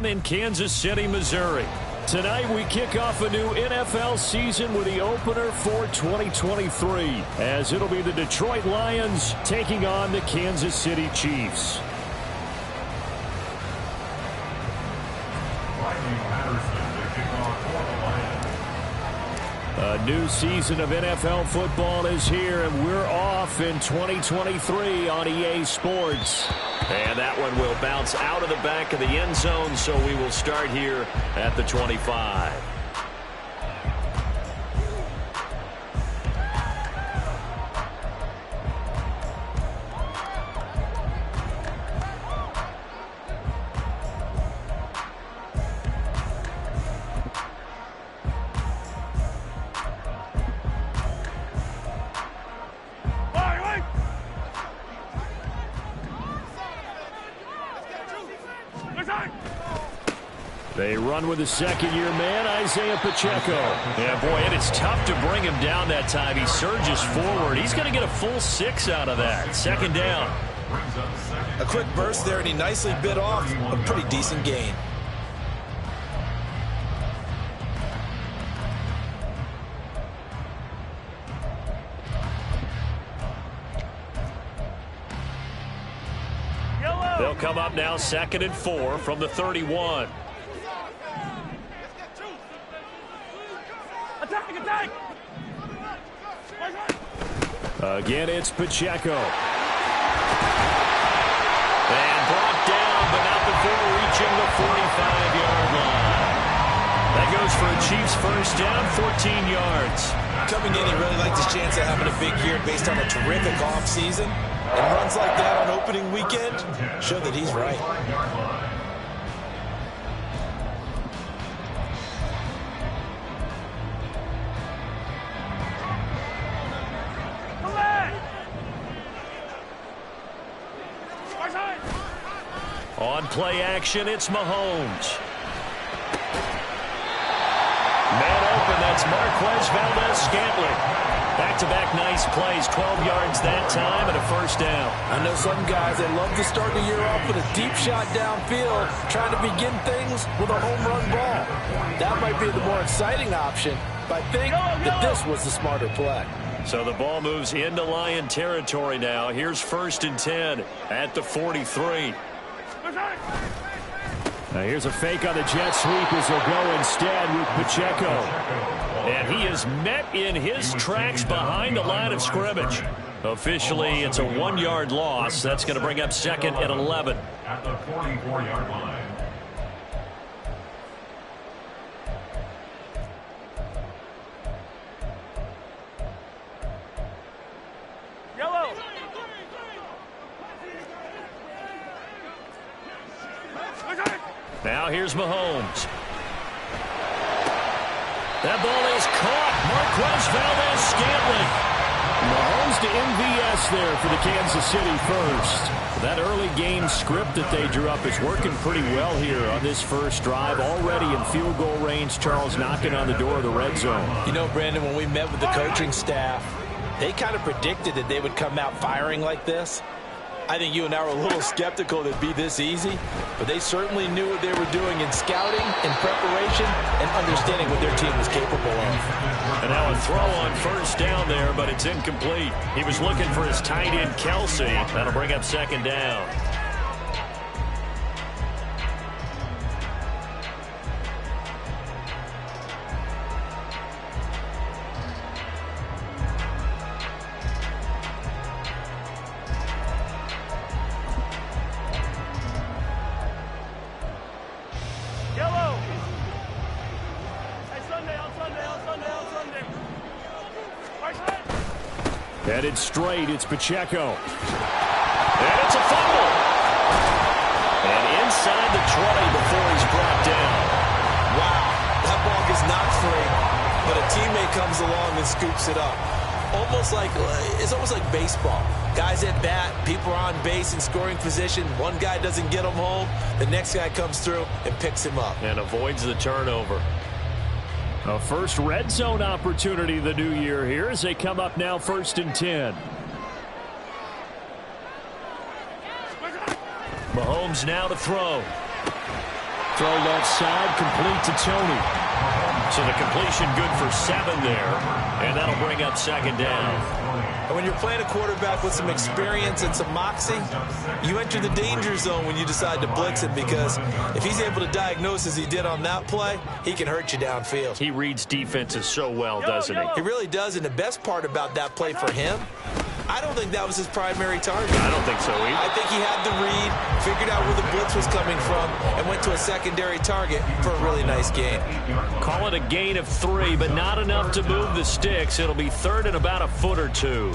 In Kansas City, Missouri. Tonight we kick off a new NFL season with the opener for 2023, as it'll be the Detroit Lions taking on the Kansas City Chiefs. A new season of NFL football is here, and we're off in 2023 on EA Sports. And that one will bounce out of the back of the end zone, so we will start here at the 25. They run with the second-year man, Isaiah Pacheco. Yeah, boy, it is tough to bring him down that time. He surges forward. He's going to get a full 6 out of that. Second down. A quick burst there, and he nicely bit off a pretty decent gain. They'll come up now 2nd and 4 from the 31. Again, it's Pacheco. And brought down, but not before reaching the 45-yard line. That goes for a Chiefs first down, 14 yards. Coming in, he really liked his chance of having a big year based on a terrific offseason. And runs like that on opening weekend show that he's right. On play action, it's Mahomes. Man open, that's Marquez Valdes-Scantling. Back-to-back nice plays, 12 yards that time and a first down. I know some guys that love to start the year off with a deep shot downfield, trying to begin things with a home run ball. That might be the more exciting option, but I think that this was the smarter play. So the ball moves into Lion territory now. Here's 1st and 10 at the 43. Now here's a fake on the jet sweep as they'll go instead with Pacheco. And he is met in his tracks behind the line of scrimmage. Officially, it's a 1-yard loss. That's going to bring up 2nd and 11. At the 44-yard line. Now here's Mahomes. That ball is caught. Marquez Valdes-Scantling. Mahomes to MVS there for the Kansas City first. That early game script that they drew up is working pretty well here on this first drive. Already in field goal range, Charles knocking on the door of the red zone. You know, Brandon, when we met with the coaching staff, they kind of predicted that they would come out firing like this. I think you and I were a little skeptical that it'd be this easy, but they certainly knew what they were doing in scouting, in preparation, and understanding what their team was capable of. And now a throw on first down there, but it's incomplete. He was looking for his tight end, Kelsey. That'll bring up 2nd down. Headed straight, it's Pacheco. And it's a fumble. And inside the 20 before he's brought down. Wow, that ball gets knocked free, but a teammate comes along and scoops it up. It's almost like baseball. Guys at bat, people are on base in scoring position. One guy doesn't get him home. The next guy comes through and picks him up. And avoids the turnover. A first red zone opportunity the new year here as they come up now 1st and 10. Mahomes now to throw. Throw left side, complete to Tony. So the completion good for 7 there, and that'll bring up second down. And when you're playing a quarterback with some experience and some moxie, you enter the danger zone when you decide to blitz him, because if he's able to diagnose as he did on that play, he can hurt you downfield. He reads defenses so well, doesn't he? He really does, and the best part about that play for him, I don't think that was his primary target. I don't think so either. I think he had the read, figured out where the blitz was coming from, and went to a secondary target for a really nice gain. Call it a gain of 3, but not enough to move the sticks. It'll be third and about a foot or two.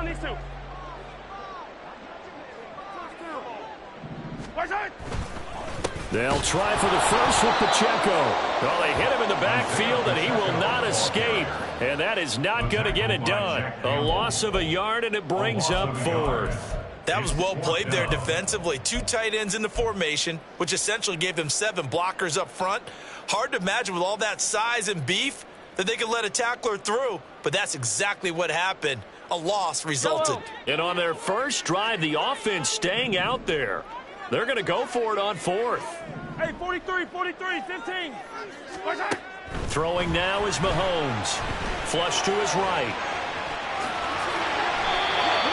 These two. They'll try for the first with Pacheco. Well, they hit him in the backfield, and he will not escape. And that is not going to get it done. A loss of a yard, and it brings up fourth. That was well played there defensively. 2 tight ends in the formation, which essentially gave them 7 blockers up front. Hard to imagine with all that size and beef that they could let a tackler through, but that's exactly what happened. A loss resulted. And on their first drive, the offense staying out there. They're going to go for it on fourth. Hey, 43, 15. Throwing now is Mahomes. Flush to his right.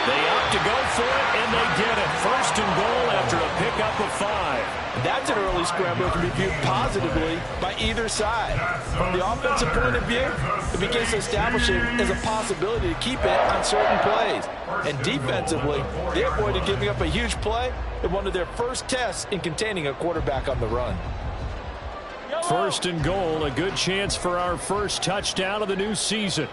They opt to go for it, and they get it. First and goal after a pickup of 5. That's an early scramble that can be viewed positively by either side. From the offensive point of view, it begins to establish it as a possibility to keep it on certain plays. And defensively, they avoided giving up a huge play in one of their first tests in containing a quarterback on the run. First and goal, a good chance for our first touchdown of the new season.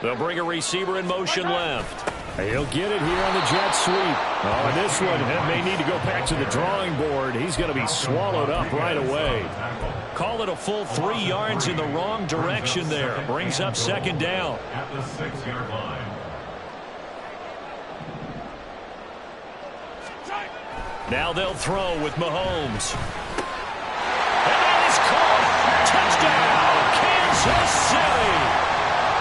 They'll bring a receiver in motion left. He'll get it here on the jet sweep. Oh, and this one may need to go back to the drawing board. He's going to be swallowed up right away. Call it a full 3 yards in the wrong direction there. Brings up second down. At the 6-yard line. Now they'll throw with Mahomes. And that is caught. Touchdown, Kansas City.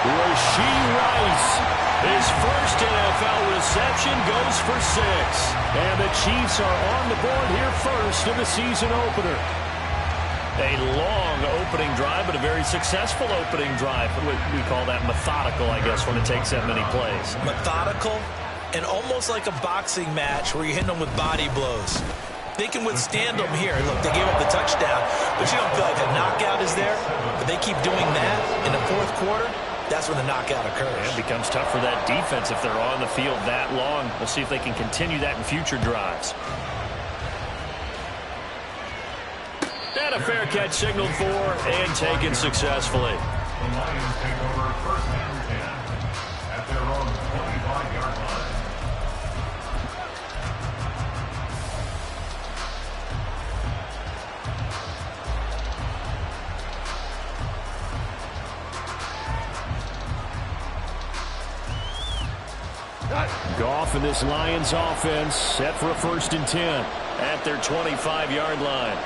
Rashee Rice, his first NFL reception, goes for 6. And the Chiefs are on the board here first in the season opener. A long opening drive, but a very successful opening drive. We call that methodical, I guess, when it takes that many plays. Methodical and almost like a boxing match where you're hitting them with body blows. They can withstand them here. Look, they gave up the touchdown, but you don't feel like a knockout is there. But they keep doing that in the fourth quarter. That's when the knockout occurs. It becomes tough for that defense if they're on the field that long. We'll see if they can continue that in future drives. And a fair catch signaled for and taken successfully. The Lions take over first and 10 at their own 25-yard line. Goff and this Lions offense set for a first and 10 at their 25-yard line.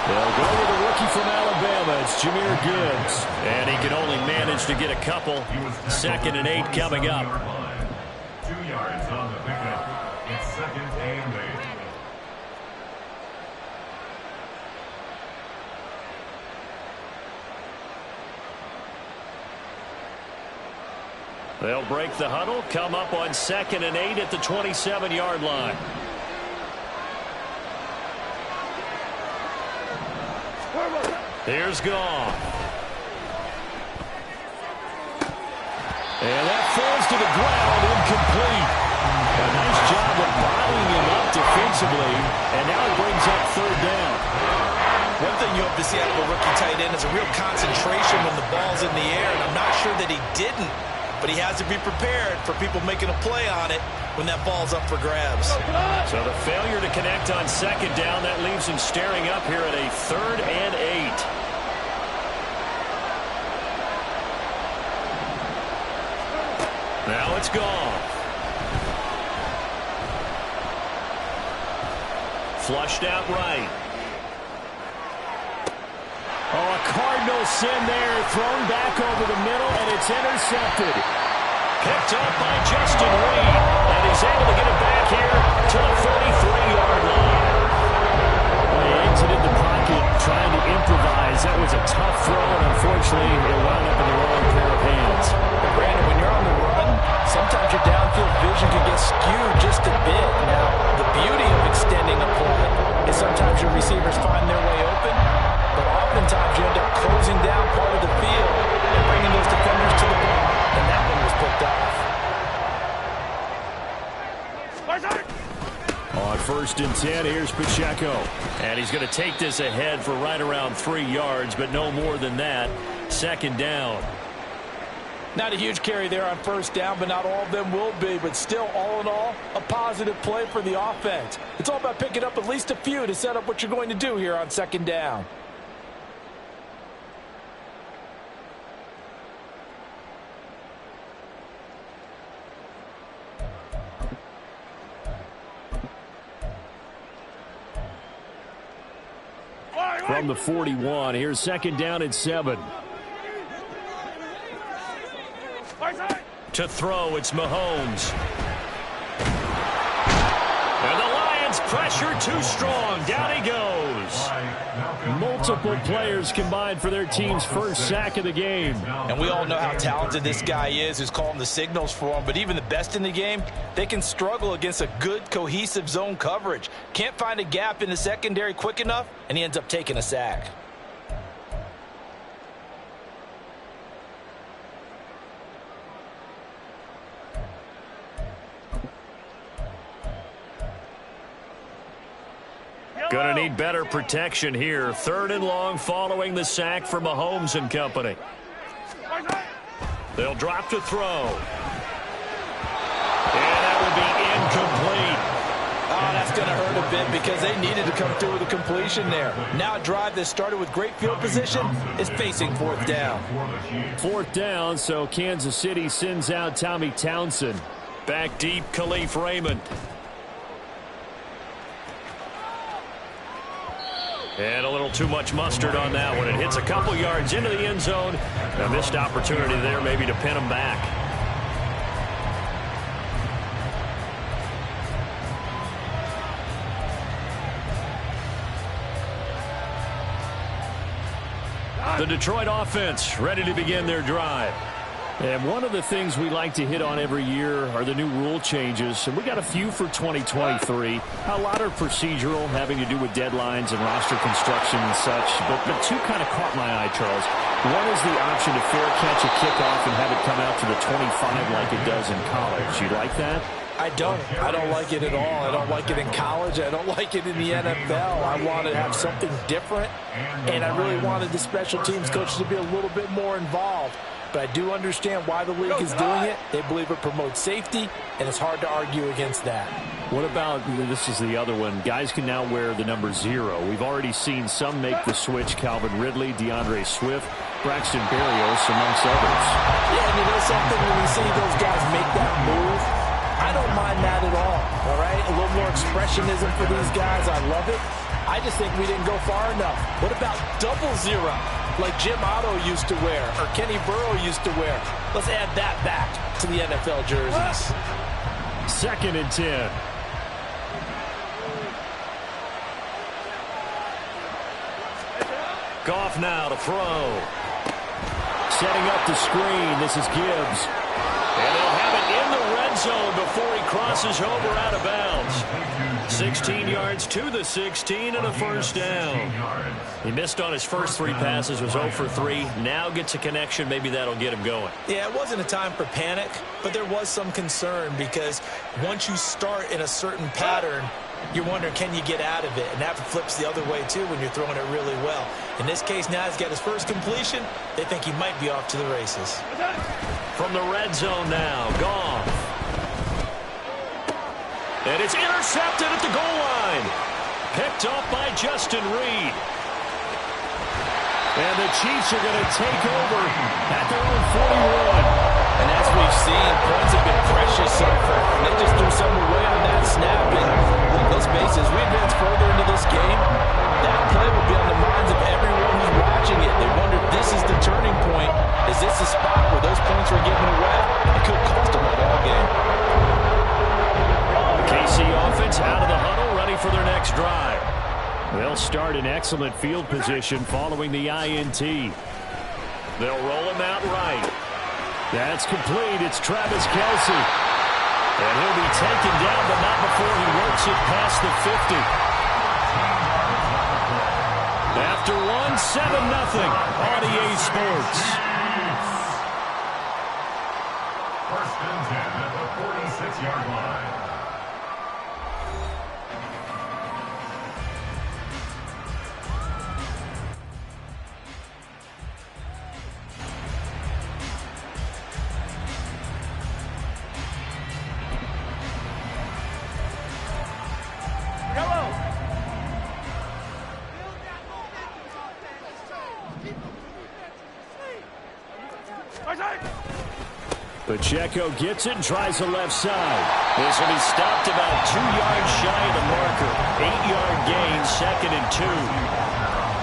They'll go with a rookie from Alabama. It's Jahmyr Gibbs. And he can only manage to get a couple. Second and 8 coming up. 2 yards on the pickup. It's second and 8. They'll break the huddle, come up on second and 8 at the 27-yard line. Here's Goff. And that falls to the ground, incomplete. A nice job of bodying him up defensively, and now he brings up third down. One thing you hope to see out of a rookie tight end is a real concentration when the ball's in the air, and I'm not sure that he didn't. But he has to be prepared for people making a play on it when that ball's up for grabs. So the failure to connect on second down, that leaves him staring up here at a third and 8. Now it's gone. Flushed out right. Oh, a Cardinal sin there. Thrown back over the middle, and it's intercepted. Picked up by Justin Reed. And he's able to get it back here to the 43-yard line. Well, he exited the pocket trying to improvise. That was a tough throw, and unfortunately, it wound up in the wrong pair of hands. Brandon, when you're on the run, sometimes your downfield vision can get skewed just a bit. Now, the beauty of extending a play is sometimes your receivers find their way open, but oftentimes you end up closing down part of the field and bringing those defenders to the ball, and that one was picked off. On 1st and 10, here's Pacheco. And he's going to take this ahead for right around 3 yards, but no more than that. 2nd down. Not a huge carry there on 1st down, but not all of them will be. But still, all in all, a positive play for the offense. It's all about picking up at least a few to set up what you're going to do here on 2nd down. From the 41, here's 2nd down and 7. To throw, it's Mahomes. And the Lions pressure too strong. Down he goes. Multiple players combined for their team's first sack of the game. And we all know how talented this guy is who's calling the signals for him. But even the best in the game, they can struggle against a good, cohesive zone coverage. Can't find a gap in the secondary quick enough, and he ends up taking a sack. Gonna need better protection here. 3rd and long following the sack for Mahomes and company. They'll drop to throw. And that will be incomplete. Oh, that's going to hurt a bit because they needed to come through with a completion there. Now a drive that started with great field position is facing 4th down. 4th down, so Kansas City sends out Tommy Townsend. Back deep, Khalif Raymond. And a little too much mustard on that one. It hits a couple yards into the end zone. A missed opportunity there maybe to pin him back. The Detroit offense ready to begin their drive. And one of the things we like to hit on every year are the new rule changes. And we got a few for 2023. A lot are procedural, having to do with deadlines and roster construction and such. But two kind of caught my eye, Charles. One is the option to fair catch a kickoff and have it come out to the 25 like it does in college. You like that? I don't like it at all. I don't like it in college. I don't like it in the NFL. I want to have something different, and I really wanted the special teams coaches to be a little bit more involved. But I do understand why the league is doing it. They believe it promotes safety, and it's hard to argue against that. What about, this is the other one, guys can now wear the number 0. We've already seen some make the switch, Calvin Ridley, DeAndre Swift, Braxton Berrios, amongst others. Yeah, and you know something, when you see those guys make that move, I don't mind that at all right? A little more expressionism for these guys. I love it. I just think we didn't go far enough. What about 00, like Jim Otto used to wear or Kenny Burrow used to wear? Let's add that back to the NFL jerseys. 2nd and 10. Goff now to throw. Setting up the screen. This is Gibbs. And they'll have it in the red zone before he crosses over out of bounds. 16 yards to the 16 and a first down. He missed on his first 3 passes, was 0 for 3. Now gets a connection. Maybe that'll get him going. Yeah, it wasn't a time for panic, but there was some concern because once you start in a certain pattern, you're wondering, can you get out of it? And that flips the other way, too, when you're throwing it really well. In this case, now he's got his first completion. They think he might be off to the races. From the red zone now, Goff. And it's intercepted at the goal line. Picked up by Justin Reed. And the Chiefs are going to take over at their own 41. And as we've seen, points have been precious so far. They just threw some away on that snap. And let's face it, as we advance further in the this game, that play will be on the minds of everyone who's watching it. They wonder if this is the turning point. Is this the spot where those points were given away? It could cost them a ball game. KC offense out of the huddle, ready for their next drive. They'll start in excellent field position following the INT. They'll roll him out right. That's complete. It's Travis Kelce. And he'll be taken down, but not before he works it past the 50. After one, 7-0 on EA Sports. First and 10 at the 46-yard line. Pacheco gets it and tries the left side. This will be stopped about 2 yards shy of the marker. 8-yard gain, 2nd and 2.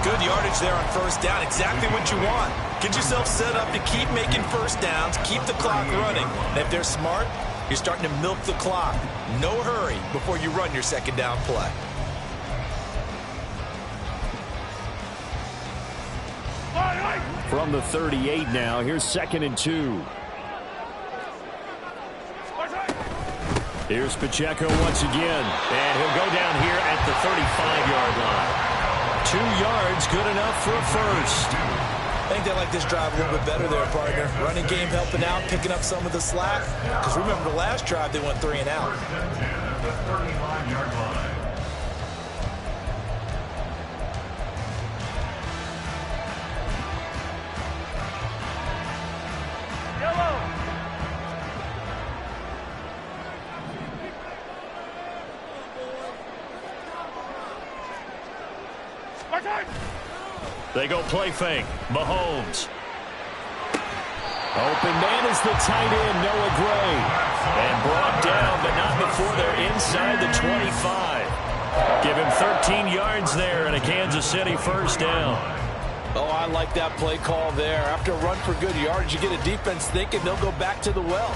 Good yardage there on first down. Exactly what you want. Get yourself set up to keep making first downs, keep the clock running. And if they're smart, you're starting to milk the clock. No hurry before you run your second down play. From the 38 now, here's 2nd and 2. Here's Pacheco once again, and he'll go down here at the 35-yard line. 2 yards, good enough for a first. I think they like this drive a little bit better there, partner. Running game helping out, picking up some of the slack. Because remember the last drive, they went 3 and out. First and 10 at the 35-yard line. They go play fake. Mahomes. Open man is the tight end, Noah Gray. And brought down, but not before they're inside the 25. Give him 13 yards there and a Kansas City first down. Oh, I like that play call there. After a run for good yards, you get a defense thinking they'll go back to the well.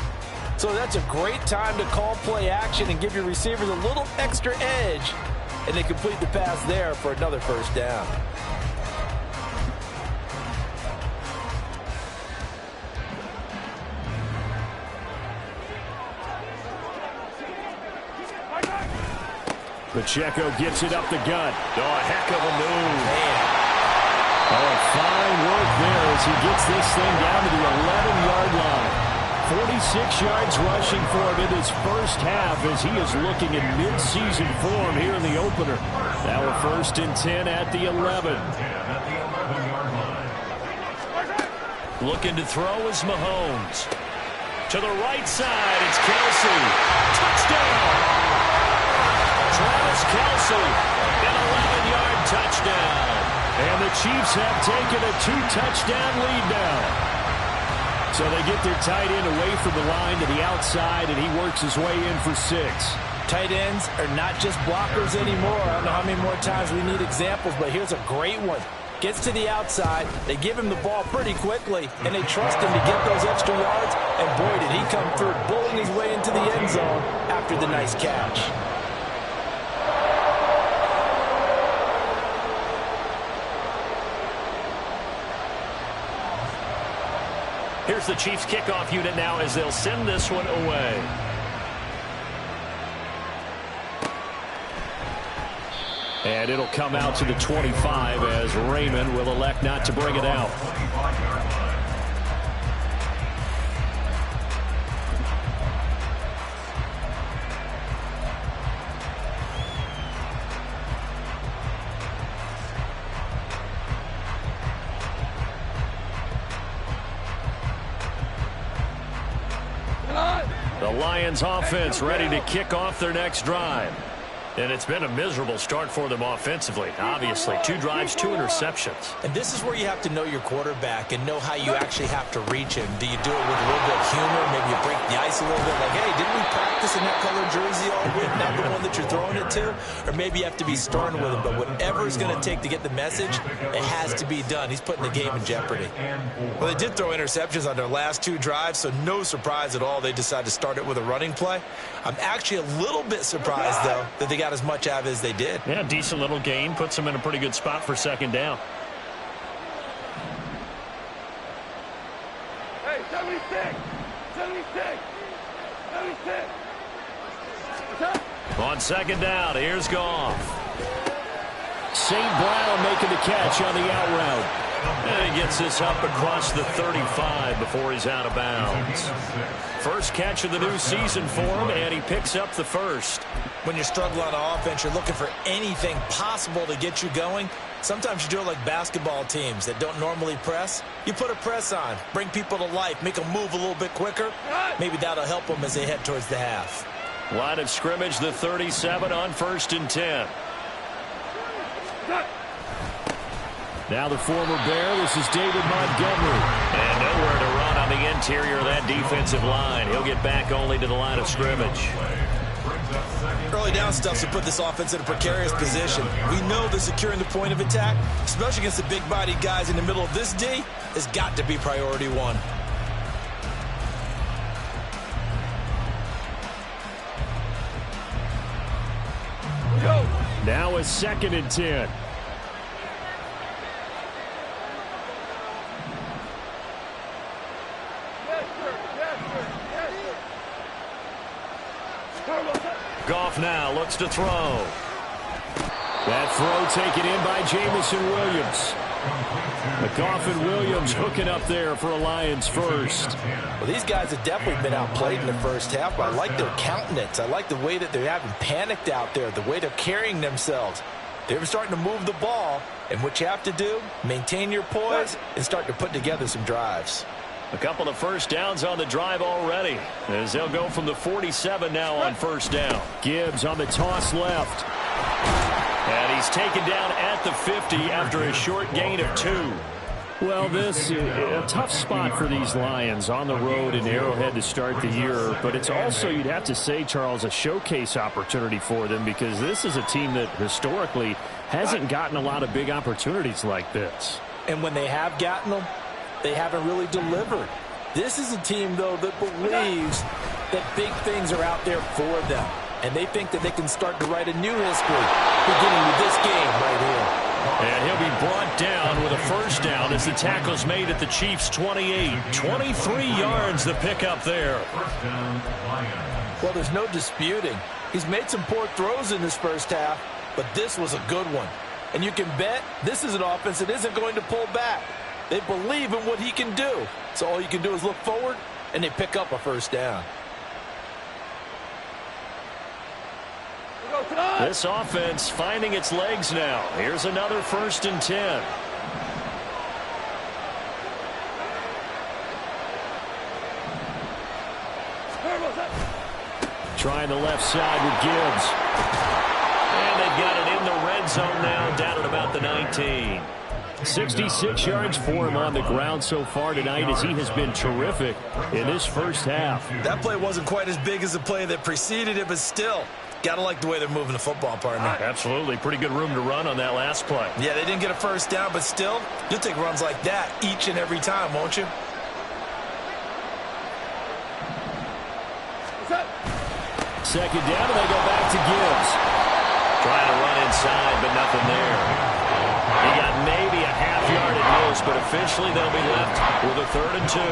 So that's a great time to call play action and give your receivers a little extra edge. And they complete the pass there for another first down. Pacheco gets it up the gut. Oh, a heck of a move. Man. Oh, fine work there as he gets this thing down to the 11-yard line. 46 yards rushing for him in his first half as he is looking in mid-season form here in the opener. Now a 1st and 10 at the 11. Looking to throw is Mahomes. To the right side, it's Kelce. Touchdown! Travis Kelce, an 11-yard touchdown. And the Chiefs have taken a 2-touchdown lead now. So they get their tight end away from the line to the outside, and he works his way in for 6. Tight ends are not just blockers anymore. I don't know how many more times we need examples, but here's a great one. Gets to the outside, they give him the ball pretty quickly, and they trust him to get those extra yards. And boy, did he come through, bulling his way into the end zone after the nice catch. Here's the Chiefs kickoff unit now as they'll send this one away. And it'll come out to the 25 as Raymond will elect not to bring it out. The Lions offense ready to kick off their next drive. And it's been a miserable start for them offensively. Obviously, 2 drives, 2 interceptions. And this is where you have to know your quarterback and know how you actually have to reach him. Do you do it with a little bit of humor? Maybe you break the ice a little bit like, hey, didn't we practice in that color jersey all week, not the one that you're throwing it to? Or maybe you have to be stern with him. But whatever it's going to take to get the message, it has to be done. He's putting the game in jeopardy. Well, they did throw interceptions on their last 2 drives, so no surprise at all they decided to start it with a running play. I'm actually a little bit surprised, though, that they got as much out of it as they did. Yeah, decent little gain. Puts them in a pretty good spot for second down. Hey, 76! 76! 76! On second down, here's Goff. St. Brown making the catch on the out route. And he gets this up across the 35 before he's out of bounds. First catch of the new season for him, and he picks up the first. When you're struggling on offense, you're looking for anything possible to get you going. Sometimes you do it like basketball teams that don't normally press. You put a press on, bring people to life, make them move a little bit quicker. Maybe that'll help them as they head towards the half. Line of scrimmage, the 37 on 1st and 10. Now the former Bear, this is David Montgomery. And nowhere to run on the interior of that defensive line. He'll get back only to the line of scrimmage. Early down stuff to put this offense in a precarious position. We know that securing the point of attack, especially against the big-bodied guys in the middle of this D, has got to be priority 1. Now a 2nd and 10. Goff now looks to throw. That throw taken in by Jamison Williams. Goff and Williams hooking up there for a Lions first. Well, these guys have definitely been outplayed in the first half, but I like their countenance. I like the way that they're having panicked out there, the way they're carrying themselves. They're starting to move the ball, and what you have to do, maintain your poise and start to put together some drives. A couple of first downs on the drive already, as they'll go from the 47 now on first down. Gibbs on the toss left. And he's taken down at the 50 after a short gain of 2. Well, this is a tough spot for these Lions on the road in Arrowhead to start the year. But it's also, you'd have to say, Charles, a showcase opportunity for them, because this is a team that historically hasn't gotten a lot of big opportunities like this. And when they have gotten them, they haven't really delivered. This is a team, though, that believes that big things are out there for them. And they think that they can start to write a new history, beginning with this game right here. And he'll be brought down with a first down as the tackle's made at the Chiefs' 28. 23 yards the pickup there. Well, there's no disputing. He's made some poor throws in this first half, but this was a good one. And you can bet this is an offense that isn't going to pull back. They believe in what he can do. So all you can do is look forward, and they pick up a first down. This offense finding its legs now. Here's another 1st and 10. Trying the left side with Gibbs. And they've got it in the red zone now, down at about the 19. 66 yards for him on the ground so far tonight, as he has been terrific in this first half. That play wasn't quite as big as the play that preceded it, but still, got to like the way they're moving the football, partner. Absolutely. Pretty good room to run on that last play. Yeah, they didn't get a first down, but still, you'll take runs like that each and every time, won't you? Second down, and they go back to Gibbs. Trying to run inside, but nothing there. He got maybe a half yard at most, but officially they'll be left with a 3rd and 2.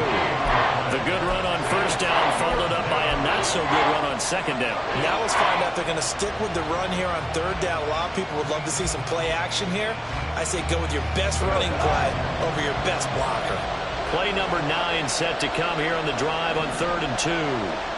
The good run on first down followed up by a not-so-good run on second down. Now let's find out if they're going to stick with the run here on 3rd down. A lot of people would love to see some play action here. I say go with your best running play over your best blocker. Play number 9 set to come here on the drive on 3rd and 2.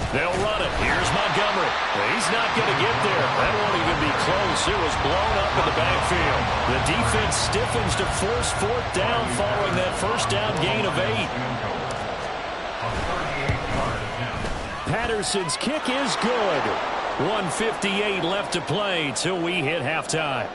They'll run it. Here's Montgomery. He's not going to get there. That won't even be close. It was blown up in the backfield. The defense stiffens to force fourth down following that first down gain of 8. Patterson's kick is good. 1:58 left to play till we hit halftime.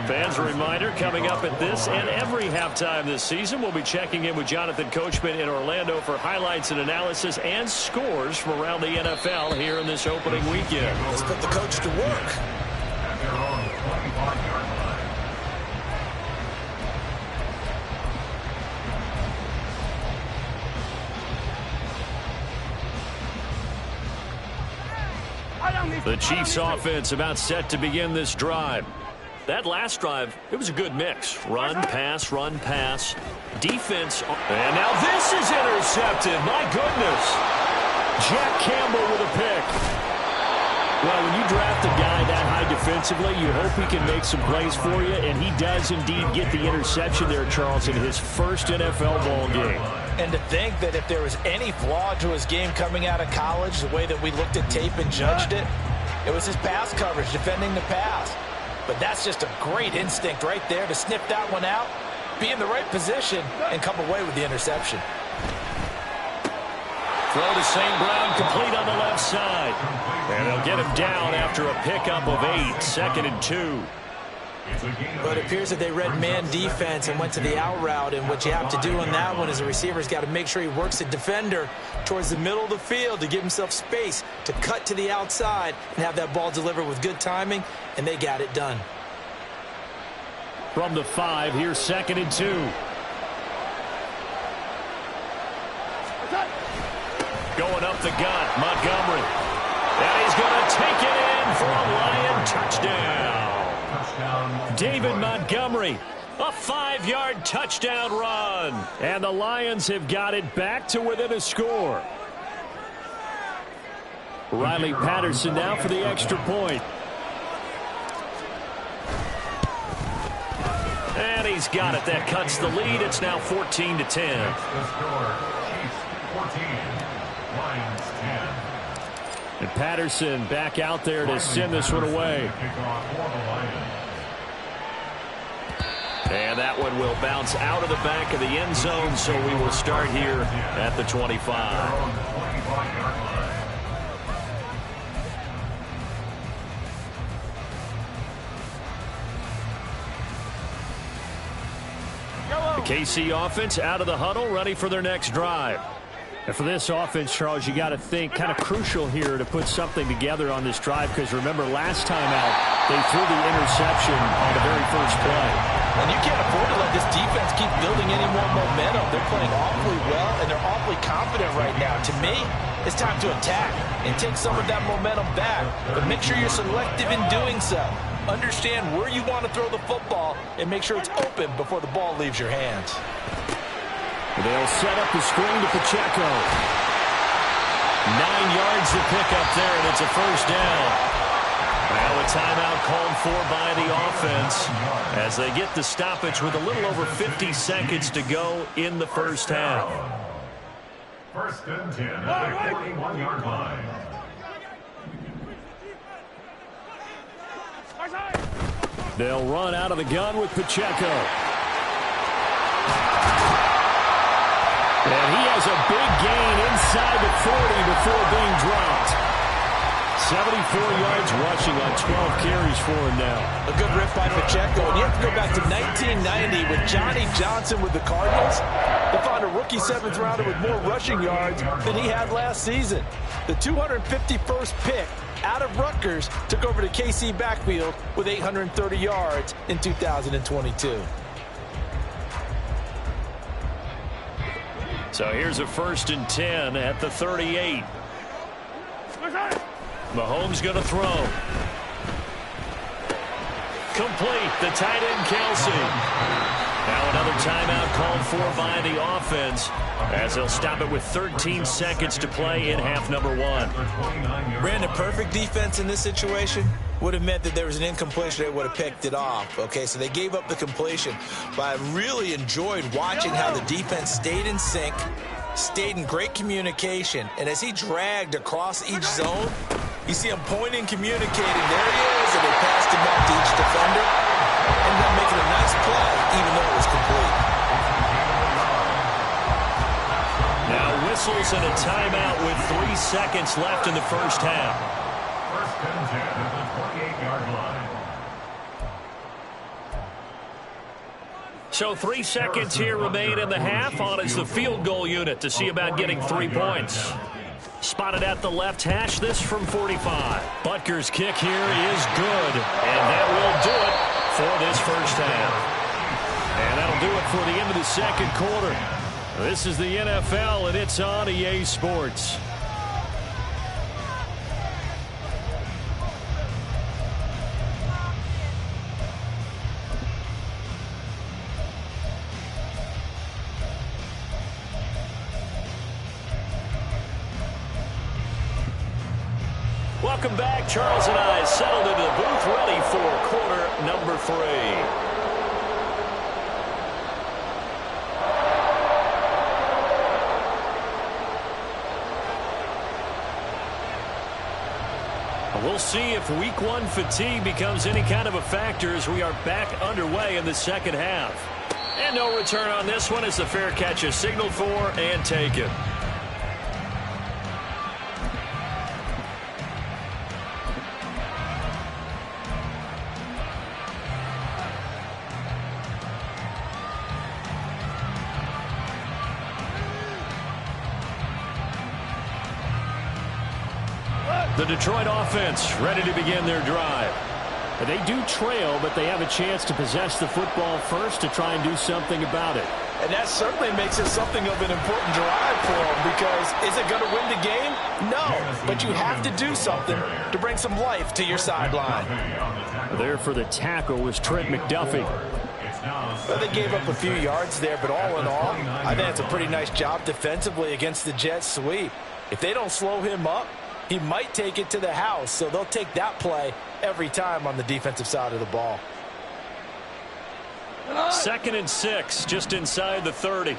Fans, a reminder, coming up at this and every halftime this season, we'll be checking in with Jonathan Coachman in Orlando for highlights and analysis and scores from around the NFL here in this opening weekend. Let's put the coach to work. At their own 25-yard line. The Chiefs offense about set to begin this drive. That last drive, it was a good mix. Run, pass, defense. And now this is intercepted. My goodness. Jack Campbell with a pick. Well, when you draft a guy that high defensively, you hope he can make some plays for you, and he does indeed get the interception there, Charles, in his first NFL ball game. And to think that if there was any flaw to his game coming out of college, the way that we looked at tape and judged it, it was his pass coverage, defending the pass. But that's just a great instinct right there to sniff that one out, be in the right position, and come away with the interception. Throw to St. Brown, complete on the left side. And they'll get him down after a pickup of 8, 2nd and 2. But it appears that they read man defense and went to the out route, and what you have to do on that one is the receiver's got to make sure he works the defender towards the middle of the field to give himself space to cut to the outside and have that ball delivered with good timing, and they got it done. From the 5, here's 2nd and 2. Going up the gut, Montgomery. And he's going to take it in for a Lion touchdown. David Montgomery, a 5-yard touchdown run. And the Lions have got it back to within a score. Riley Patterson now for the extra point. And he's got it. That cuts the lead. It's now 14-10. The score, Chiefs 14, Lions 10. And Patterson back out there to send this one away. And that one will bounce out of the back of the end zone, so we will start here at the 25. The KC offense out of the huddle, ready for their next drive. And for this offense, Charles, you got to think kind of crucial here to put something together on this drive, because remember last time out they threw the interception on the very first play. And you can't afford to let this defense keep building any more momentum. They're playing awfully well, and they're awfully confident right now. To me, it's time to attack and take some of that momentum back. But make sure you're selective in doing so. Understand where you want to throw the football and make sure it's open before the ball leaves your hands. They'll set up the screen to Pacheco. 9 yards to pick up there, and it's a first down. Now a timeout called for by the offense as they get the stoppage with a little over 50 seconds to go in the first half. First and 10 at the 41-yard line. They'll run out of the gun with Pacheco. And he has a big gain inside the 40 before being dropped. 74 yards rushing on 12 carries for him now. A good rip by Pacheco. And you have to go back to 1990 with Johnny Johnson with the Cardinals to find a rookie 7th rounder with more rushing yards than he had last season. The 251st pick out of Rutgers took over the KC backfield with 830 yards in 2022. So here's a 1st and 10 at the 38. Mahomes going to throw. Complete. The tight end, Kelsey. Now another timeout called for by the offense as they'll stop it with 13 seconds to play in half number 1. Brandon, perfect defense in this situation would have meant that there was an incompletion. They would have picked it off. Okay, so they gave up the completion. But I really enjoyed watching how the defense stayed in sync, stayed in great communication, and as he dragged across each zone, you see him pointing, communicating. There he is, and they passed him up to each defender. Ended up making a nice play, even though it was complete. Now whistles and a timeout with 3 seconds left in the first half. First and 10 at the 28-yard line. So 3 seconds here remain in the half. On is the field goal unit to see about getting 3 points. Spotted at the left hash, this from 45. Butker's kick here is good, and that will do it for this first half. And that'll do it for the end of the second quarter. This is the NFL, and it's on EA Sports. Welcome back. Charles and I settled into the booth, ready for quarter number 3. We'll see if week 1 fatigue becomes any kind of a factor as we are back underway in the second half. And no return on this one as the fair catch is signaled for and taken. The Detroit offense ready to begin their drive. They do trail, but they have a chance to possess the football first to try and do something about it. And that certainly makes it something of an important drive for them, because is it going to win the game? No, but you have to do something to bring some life to your sideline. There for the tackle was Trent McDuffie. Well, they gave up a few yards there, but all in all, I think it's a pretty nice job defensively against the Jets sweep. If they don't slow him up, he might take it to the house, so they'll take that play every time on the defensive side of the ball. 2nd and 6, just inside the 30.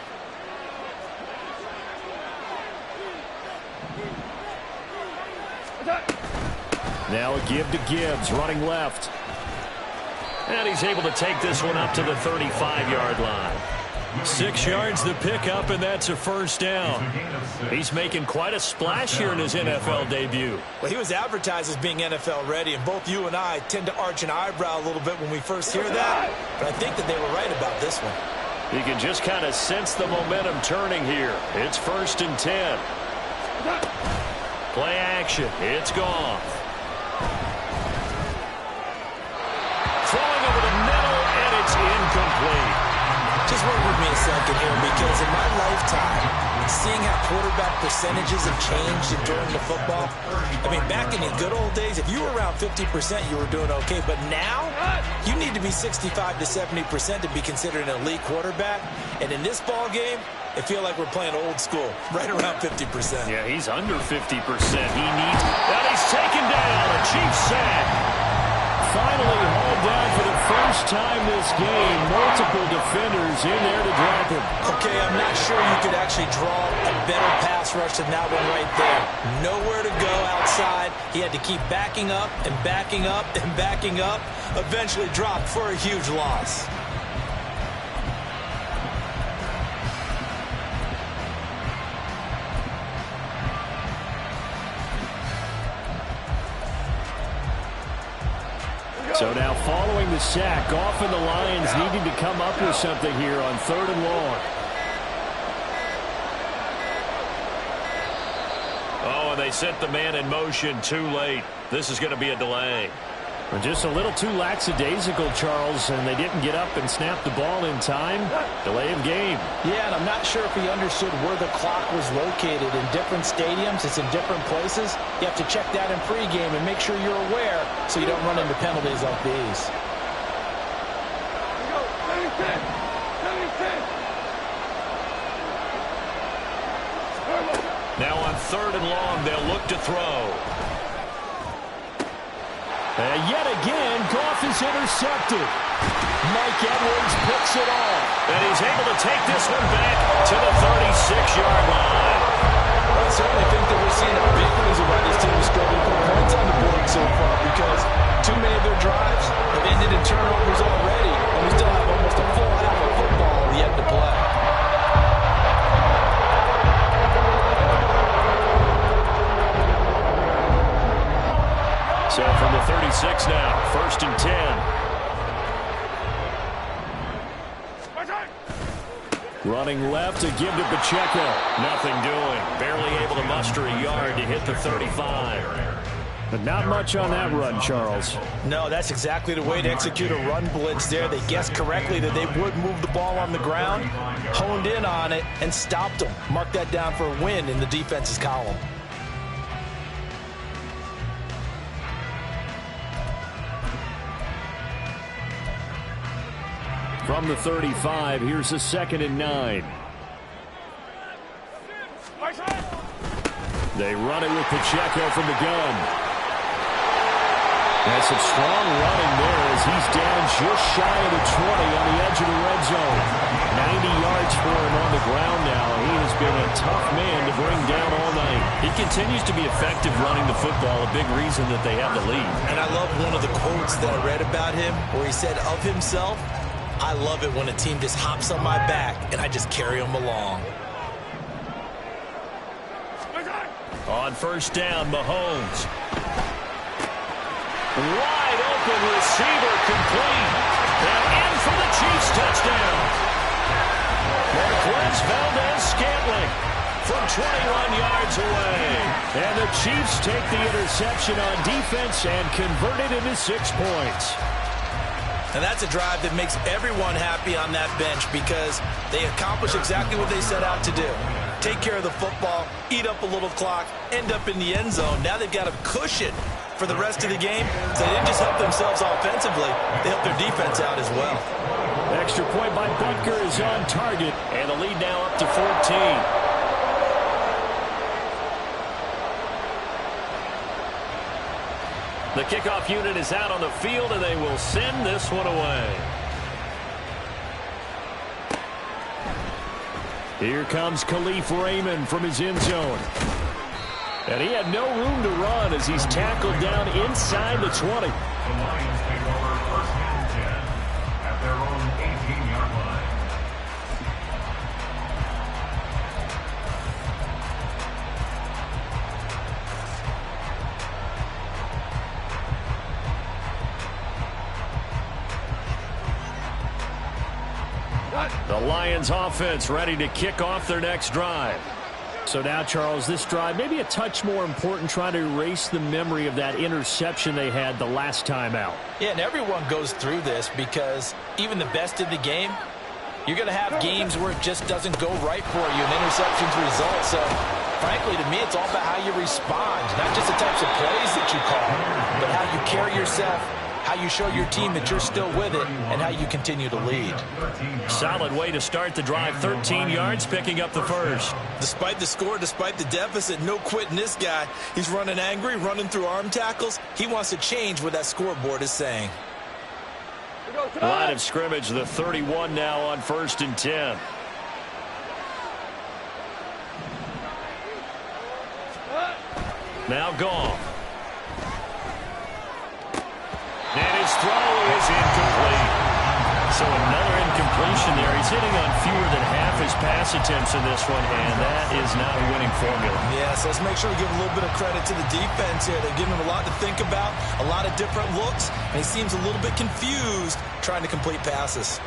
Now a give to Gibbs, running left. And he's able to take this one up to the 35-yard line. 6 yards the pickup, and that's a first down. He's making quite a splash here in his NFL debut. Well, he was advertised as being NFL ready, and both you and I tend to arch an eyebrow a little bit when we first hear that. But I think that they were right about this one. You can just kind of sense the momentum turning here. It's 1st and 10. Play action. It's gone. Throwing over the middle, and it's incomplete. Just work with me a second here, because in my lifetime, seeing how quarterback percentages have changed during the football, I mean, back in the good old days, if you were around 50%, you were doing okay. But now, you need to be 65 to 70% to be considered an elite quarterback. And in this ball game, I feel like we're playing old school, right around 50%. Yeah, he's under 50%. He needs, and he's taken down. A Chiefs sack. Finally hauled down for the first time this game. Multiple defenders in there to drop him. Okay, I'm not sure you could actually draw a better pass rush than that one right there. Nowhere to go outside. He had to keep backing up and backing up and backing up. Eventually dropped for a huge loss. So now following the sack, often the Lions needing to come up with something here on 3rd and long. Oh, and they set the man in motion too late. This is going to be a delay. Just a little too lackadaisical, Charles, and they didn't get up and snap the ball in time. Delay of game. Yeah, and I'm not sure if he understood where the clock was located. In different stadiums, it's in different places. You have to check that in pregame and make sure you're aware so you don't run into penalties like these. Here we go. 76. 76. Now on 3rd and long, they'll look to throw. And yet again, Goff is intercepted. Mike Edwards picks it off. And he's able to take this one back to the 36-yard line. I certainly think that we're seeing a big reason why this team is struggling to put points on the board so far, because too many of their drives have ended in turnovers already, and we still have almost a full half of football yet to play. So from the 36 now, 1st and 10. Running left to give to Pacheco. Nothing doing. Barely able to muster a yard to hit the 35. But not much on that run, Charles. No, that's exactly the way to execute a run blitz there. They guessed correctly that they would move the ball on the ground, honed in on it, and stopped them. Mark that down for a win in the defense's column. From the 35, here's a 2nd and 9. They run it with Pacheco from the gun. That's some strong running there as he's down just shy of the 20 on the edge of the red zone. 90 yards for him on the ground now. He has been a tough man to bring down all night. He continues to be effective running the football, a big reason that they have the lead. And I love one of the quotes that I read about him where he said of himself, "I love it when a team just hops on my back and I just carry them along." On 1st down, Mahomes. Wide open receiver complete. And in for the Chiefs touchdown. Marquez Valdes-Scantling from 21 yards away. And the Chiefs take the interception on defense and convert it into 6 points. And that's a drive that makes everyone happy on that bench because they accomplish exactly what they set out to do. Take care of the football, eat up a little clock, end up in the end zone. Now they've got a cushion for the rest of the game. So they didn't just help themselves offensively, they helped their defense out as well. Extra point by Butker is on target, and the lead now up to 14. The kickoff unit is out on the field, and they will send this one away. Here comes Khalif Raymond from his end zone. And he had no room to run as he's tackled down inside the 20. The Lions take over 1st and 10 at their own 18-yard line. The Lions offense ready to kick off their next drive. So now, Charles, this drive maybe a touch more important, trying to erase the memory of that interception they had the last time out. Yeah, and everyone goes through this because even the best in the game, you're going to have games where it just doesn't go right for you and interceptions result. So, frankly, to me, it's all about how you respond, not just the types of plays that you call, but how you carry yourself, how you show your team that you're still with it, and how you continue to lead. Solid way to start the drive. 13 yards, picking up the first. Despite the score, despite the deficit, no quitting this guy. He's running angry, running through arm tackles. He wants to change what that scoreboard is saying. Line of scrimmage, the 31 now on 1st and 10. Now Goff. And his throw is incomplete. So another incompletion there. He's hitting on fewer than half his pass attempts in this one, and that is not a winning formula. Yeah, so let's make sure we give a little bit of credit to the defense here. They're giving him a lot to think about, a lot of different looks, and he seems a little bit confused trying to complete passes.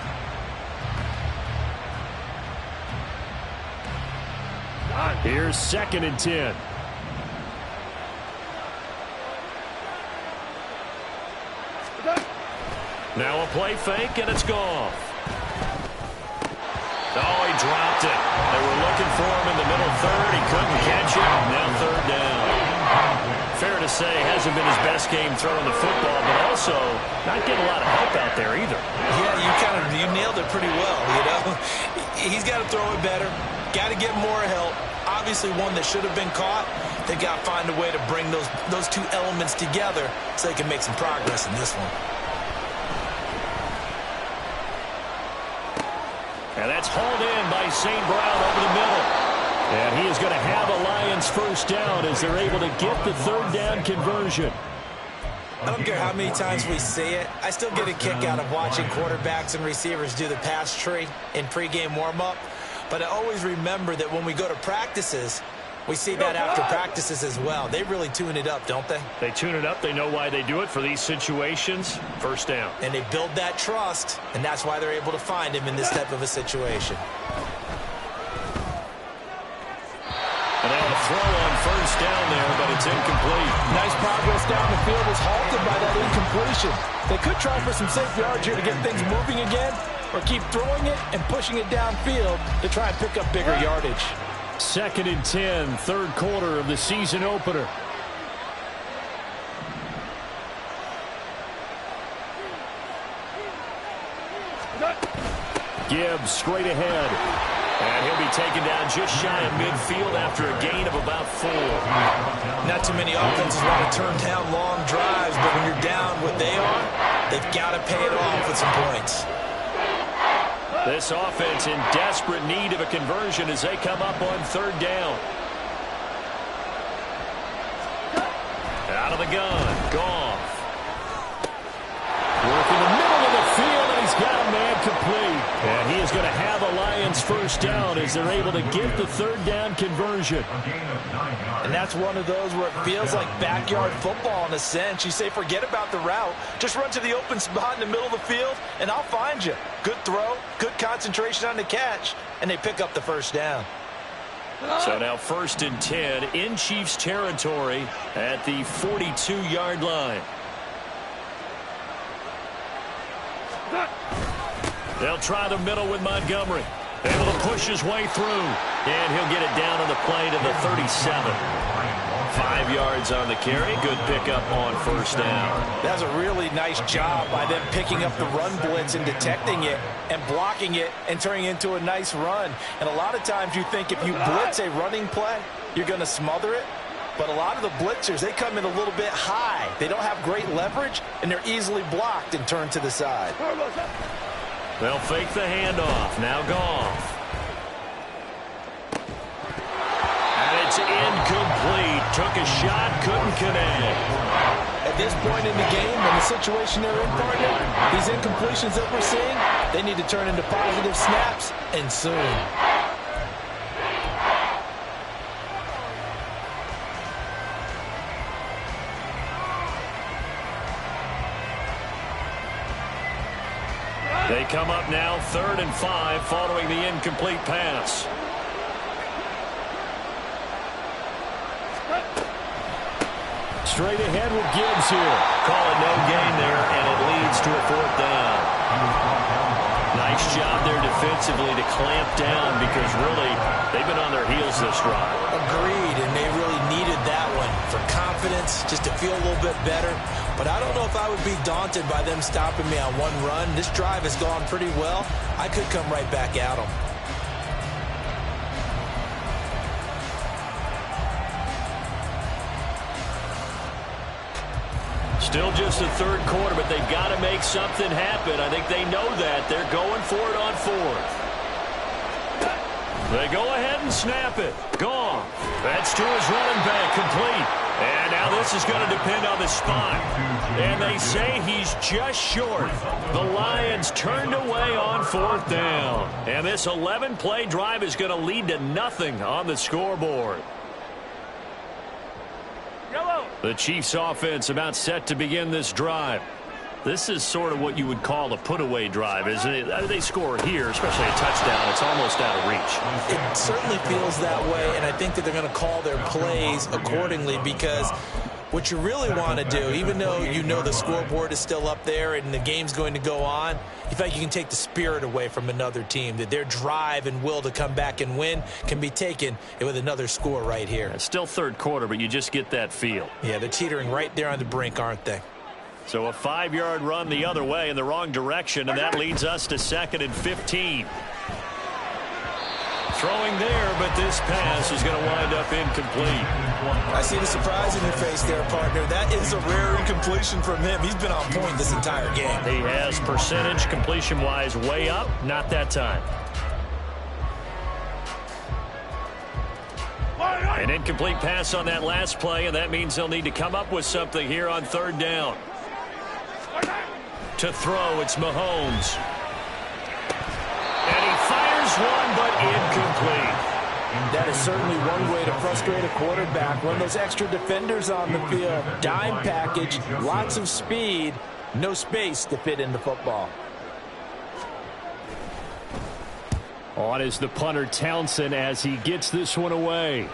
Here's 2nd and 10. Now a play fake, and it's gone. Oh, he dropped it. They were looking for him in the middle third. He couldn't catch it. Now 3rd down. Fair to say, hasn't been his best game throwing the football, but also not getting a lot of help out there either. Yeah, you nailed it pretty well, you know. He's got to throw it better. Got to get more help. obviously one that should have been caught. They got to find a way to bring those two elements together so they can make some progress in this one. And that's hauled in by St. Brown over the middle. And he is going to have a Lions first down as they're able to get the third down conversion. I don't care how many times we see it. I still get a kick out of watching quarterbacks and receivers do the pass tree in pregame warm-up. But I always remember that when we go to practices, we see that after practices as well. They really tune it up, don't they? They tune it up. They know why they do it for these situations. First down. And they build that trust, and that's why they're able to find him in this type of a situation. And now a throw on first down there, but it's incomplete. Nice progress down the field was halted by that incompletion. They could try for some safe yards here to get things moving again, or keep throwing it and pushing it downfield to try and pick up bigger yardage. 2nd and 10, third quarter of the season opener. Gibbs straight ahead. And he'll be taken down just shy of midfield after a gain of about 4. Not too many offenses want to turn down long drives, but when you're down what they are, they've got to pay it off with some points. This offense in desperate need of a conversion as they come up on third down. Out of the gun, Goff. Working the middle of the field, and he's got a man complete. And he is going to have a Lions first down as they're able to get the third down conversion. And that's one of those where it feels like backyard football in a sense. You say, forget about the route. Just run to the open spot in the middle of the field, and I'll find you. Good throw, good concentration on the catch, and they pick up the first down. So now 1st and 10 in Chiefs territory at the 42-yard line. They'll try the middle with Montgomery. Able to push his way through. And he'll get it down on the play to the 37. 5 yards on the carry. Good pickup on first down. That's a really nice job by them picking up the run blitz and detecting it and blocking it and turning it into a nice run. And a lot of times you think if you blitz a running play, you're going to smother it. But a lot of the blitzers, they come in a little bit high. They don't have great leverage, and they're easily blocked and turned to the side. They'll fake the handoff. Now Goff. And it's incomplete. Took a shot, couldn't connect. At this point in the game, in the situation they're in, partner, these incompletions that we're seeing, they need to turn into positive snaps, and soon. They come up now 3rd and 5 following the incomplete pass. Straight ahead with Gibbs here. Call it no gain there, and it leads to a 4th down. Nice job there defensively to clamp down because really they've been on their heels this drive. Agreed, and they really needed that one for confidence, just to feel a little bit better. But I don't know if I would be daunted by them stopping me on one run. This drive has gone pretty well. I could come right back at them. Still just the third quarter, but they've got to make something happen. I think they know that. They're going for it on 4th. They go ahead and snap it. Gone. That's to his running back, complete. And now this is going to depend on the spot. And they say he's just short. The Lions turned away on 4th down. And this 11-play drive is going to lead to nothing on the scoreboard. The Chiefs offense about set to begin this drive. This is sort of what you would call a put-away drive, isn't it? They score here, especially a touchdown. It's almost out of reach. It certainly feels that way, and I think that they're going to call their plays accordingly because what you really want to do, even though you know the scoreboard is still up there and the game's going to go on, you feel like you can take the spirit away from another team, that their drive and will to come back and win can be taken with another score right here. It's still third quarter, but you just get that feel. Yeah, they're teetering right there on the brink, aren't they? So a 5-yard run the other way in the wrong direction, and that leads us to 2nd and 15. 3 Throwing there, but this pass is going to wind up incomplete. I see the surprise in your face there, partner. That is a rare incompletion from him. He's been on point this entire game. He has percentage completion-wise way up. Not that time. An incomplete pass on that last play, and that means they'll need to come up with something here on third down. To throw, it's Mahomes. And he fires one, but incomplete. That is certainly one way to frustrate a quarterback. Run those extra defenders on the field. Dime package, lots of speed, no space to fit in the football. On is the punter Townsend as he gets this one away.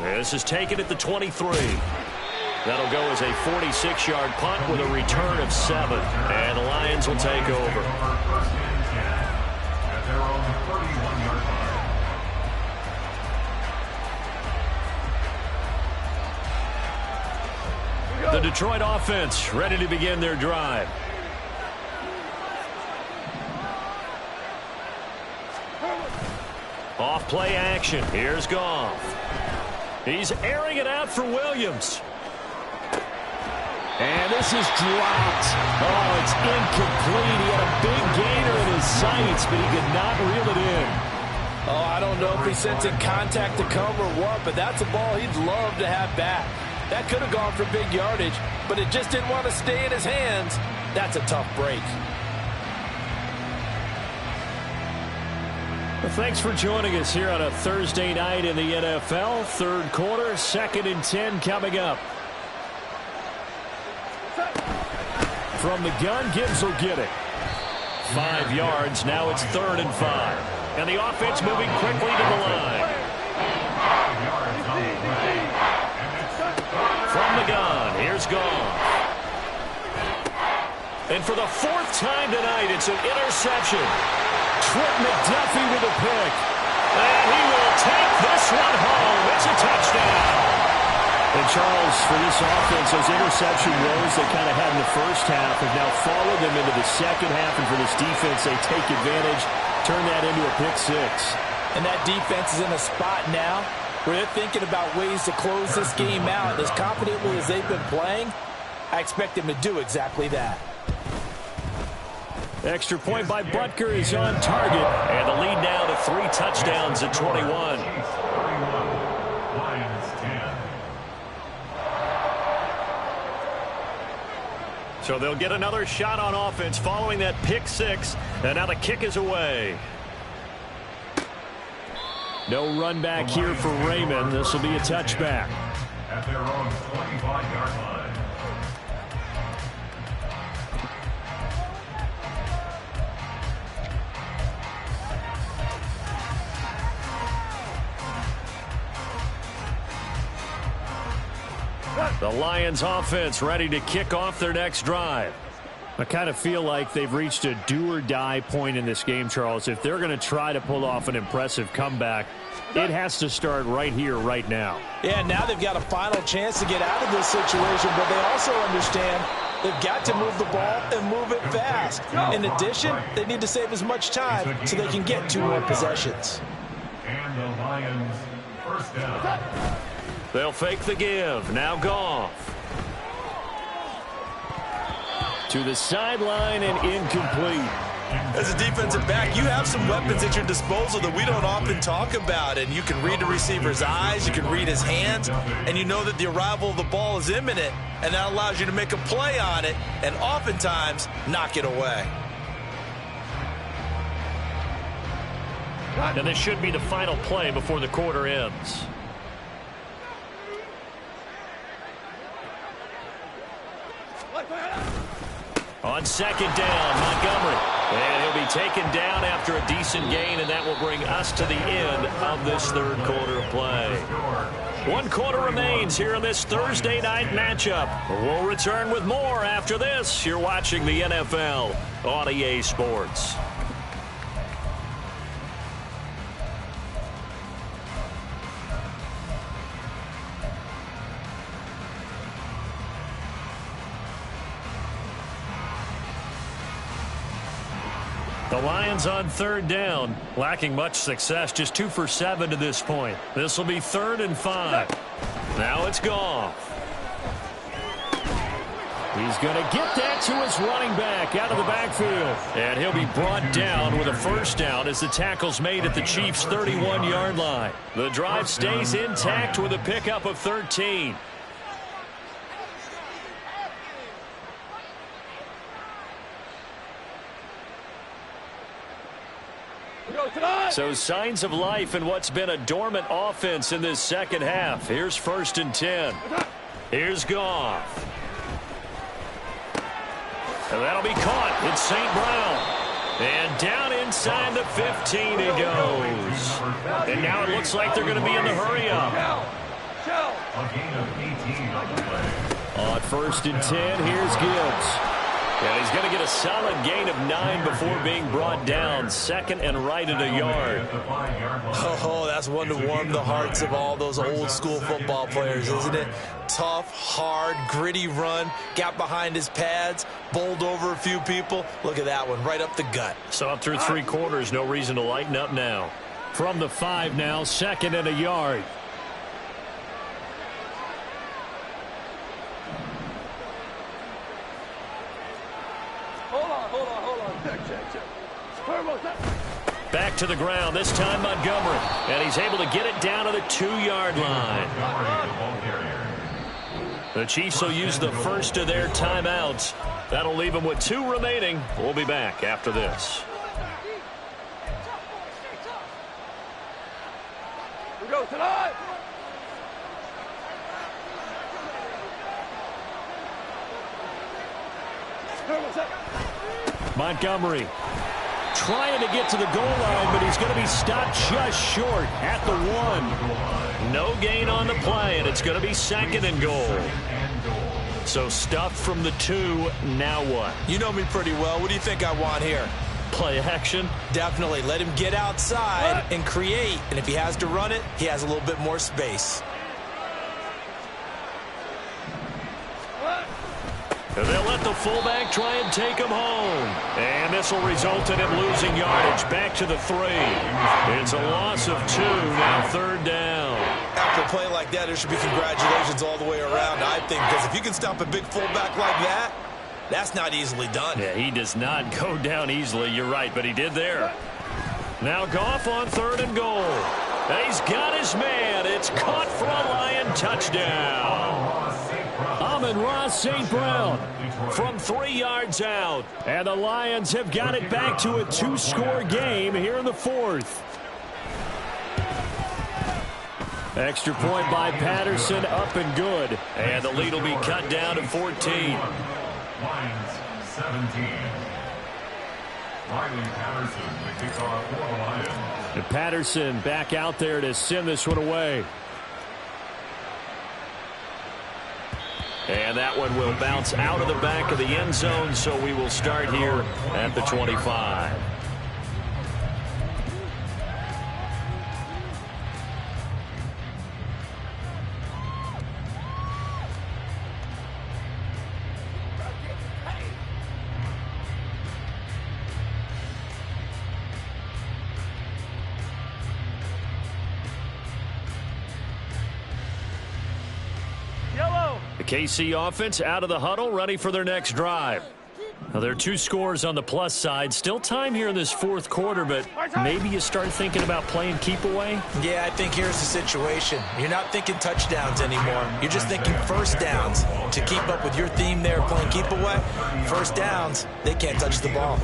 This is taken at the 23. That'll go as a 46-yard punt with a return of 7. And the Lions will take over. At their own 31-yard line. The Detroit offense ready to begin their drive. Off play action. Here's Goff. He's airing it out for Williams. And this is dropped. Oh, it's incomplete. He had a big gainer in his sights, but he could not reel it in. Oh, I don't know if he's sensing contact to come or what, but that's a ball he'd love to have back. That could have gone for big yardage, but it just didn't want to stay in his hands. That's a tough break. Well, thanks for joining us here on a Thursday night in the NFL. Third quarter, 2nd and 10 coming up. From the gun, Gibbs will get it. 5 yards, now it's 3rd and 5. And the offense moving quickly to the line. From the gun, here's Goff. And for the 4th time tonight, it's an interception. Trent McDuffie with a pick. And he will take this one home. It's a touchdown. And Charles, for this offense, those interception woes they kind of had in the first half have now followed them into the second half. And for this defense, they take advantage, turn that into a pick 6. And that defense is in a spot now where they're thinking about ways to close this game out. As confidently as they've been playing, I expect them to do exactly that. Extra point by Butker is on target. And the lead now to 3 touchdowns at 21. Lions 10. So they'll get another shot on offense following that pick 6. And now the kick is away. No run back here for Raymond. This will be a touchback. At their own 25-yard line. The Lions offense ready to kick off their next drive. I kind of feel like they've reached a do-or-die point in this game, Charles. If they're going to try to pull off an impressive comeback, it has to start right here, right now. Yeah, now they've got a final chance to get out of this situation, but they also understand they've got to move the ball and move it fast. In addition, they need to save as much time so they can get 2 more possessions. And the Lions first down. They'll fake the give. Now Goff. To the sideline and incomplete. As a defensive back, you have some weapons at your disposal that we don't often talk about. And you can read the receiver's eyes, you can read his hands, and you know that the arrival of the ball is imminent. And that allows you to make a play on it and oftentimes knock it away. And this should be the final play before the quarter ends. On 2nd down, Montgomery. And he'll be taken down after a decent gain, and that will bring us to the end of this third quarter of play. 1 quarter remains here in this Thursday night matchup. We'll return with more after this. You're watching the NFL on EA Sports. The Lions on third down, lacking much success, just 2 for 7 to this point. This will be 3rd and 5. Now it's Goff. He's going to get that to his running back out of the backfield. And he'll be brought down with a first down as the tackle's made at the Chiefs' 31-yard line. The drive stays intact with a pickup of 13. So signs of life in what's been a dormant offense in this second half. Here's 1st and 10. Here's Goff. And that'll be caught. It's St. Brown. And down inside the 15 he goes. And now it looks like they're going to be in the hurry-up. A gain of 18 on the play. On 1st and 10, here's Gibbs. And he's going to get a solid gain of 9 before being brought down. 2nd and right at a yard. Oh, that's one to warm the hearts of all those old-school football players, isn't it? Tough, hard, gritty run. Got behind his pads, bowled over a few people. Look at that one, right up the gut. So up through 3 quarters, no reason to lighten up now. From the 5 now, 2nd and a yard. Back to the ground, this time Montgomery. And he's able to get it down to the 2-yard line. The Chiefs will use the first of their timeouts. That'll leave them with 2 remaining. We'll be back after this. We go tonight. Montgomery trying to get to the goal line, but he's going to be stopped just short at the 1. No gain on the play, and it's going to be 2nd and goal. So stuffed from the 2, now what? You know me pretty well. What do you think I want here? Play action? Definitely. Let him get outside and create, and if he has to run it, he has a little bit more space. They'll let the fullback try and take him home. And this will result in him losing yardage back to the 3. It's a loss of 2, now 3rd down. After a play like that, there should be congratulations all the way around, I think, because if you can stop a big fullback like that, that's not easily done. Yeah, he does not go down easily, you're right, but he did there. Now Goff on 3rd and goal. And he's got his man. It's caught for a Lion touchdown. Amon-Ra St. Brown from 3 yards out. And the Lions have got it back to a 2-score game here in the 4th. Extra point by Patterson, up and good. And the lead will be cut down to 14. Lions 17. Riley Patterson, the kickoff for the Lions. And Patterson back out there to send this one away. And that one will bounce out of the back of the end zone, so we will start here at the 25. KC offense out of the huddle, ready for their next drive. Now, there are 2 scores on the plus side. Still time here in this 4th quarter, but maybe you start thinking about playing keep away? Yeah, I think here's the situation. You're not thinking touchdowns anymore. You're just thinking first downs. To keep up with your theme there, playing keep away, first downs, they can't touch the ball.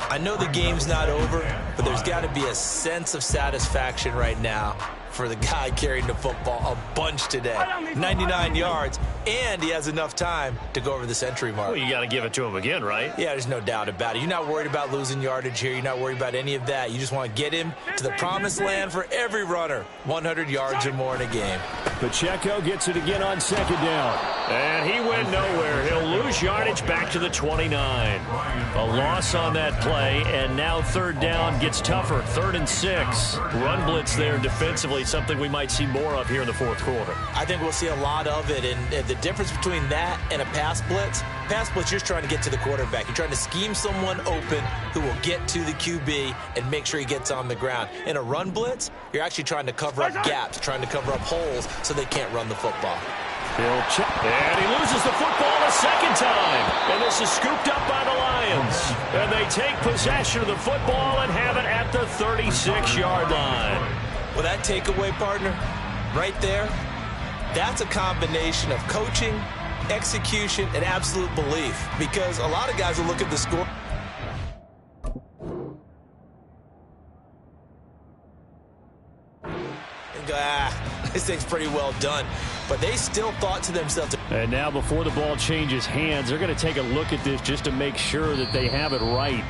I know the game's not over, but there's got to be a sense of satisfaction right now for the guy carrying the football a bunch today. 99 yards, and he has enough time to go over the century mark. Well, you got to give it to him again, right? Yeah, there's no doubt about it. You're not worried about losing yardage here. You're not worried about any of that. You just want to get him to the promised land for every runner. 100 yards or more in a game. Pacheco gets it again on 2nd down. And he went nowhere. He'll lose yardage back to the 29. A loss on that play, and now 3rd down gets tougher. 3rd and 6. Run blitz there defensively, something we might see more of here in the 4th quarter. I think we'll see a lot of it, and the difference between that and a pass blitz, pass blitz, you're just trying to get to the quarterback. You're trying to scheme someone open who will get to the QB and make sure he gets on the ground. In a run blitz, you're actually trying to cover up gaps, trying to cover up holes so they can't run the football. He'll check, and he loses the football a second time. And this is scooped up by the Lions. And they take possession of the football and have it at the 36-yard line. Well, that takeaway, partner, right there, that's a combination of coaching, execution, and absolute belief. Because a lot of guys will look at the score and go, this thing's pretty well done. But they still thought to themselves. And now before the ball changes hands, they're going to take a look at this just to make sure that they have it right.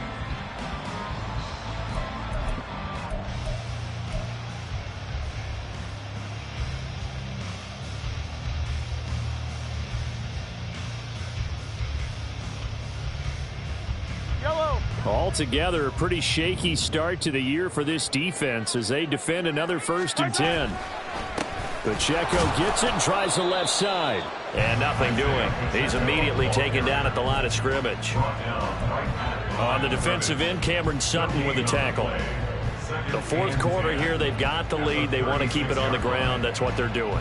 Altogether, a pretty shaky start to the year for this defense as they defend another 1st and 10. Pacheco gets it and tries the left side. And nothing doing. He's immediately taken down at the line of scrimmage. On the defensive end, Cameron Sutton with the tackle. The 4th quarter here, they've got the lead. They want to keep it on the ground. That's what they're doing.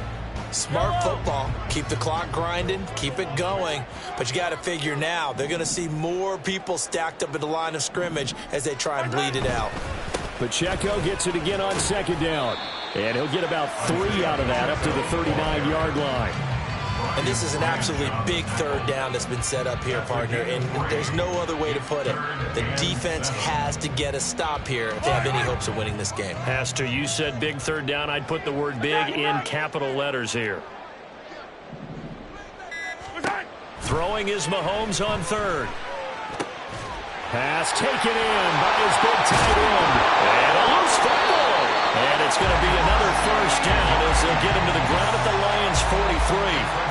Smart football. Keep the clock grinding. Keep it going. But you got to figure now they're going to see more people stacked up at the line of scrimmage as they try and bleed it out. Pacheco gets it again on 2nd down. And he'll get about 3 out of that up to the 39-yard line. And this is an absolutely big 3rd down that's been set up here, partner. And there's no other way to put it. The defense has to get a stop here if they have any hopes of winning this game. Has to. You said big 3rd down. I'd put the word big in capital letters here. Throwing is Mahomes on 3rd. Pass taken in by his big tight end. And a loose football. And it's going to be another 1st down as they'll get him to the ground at the Lions 43.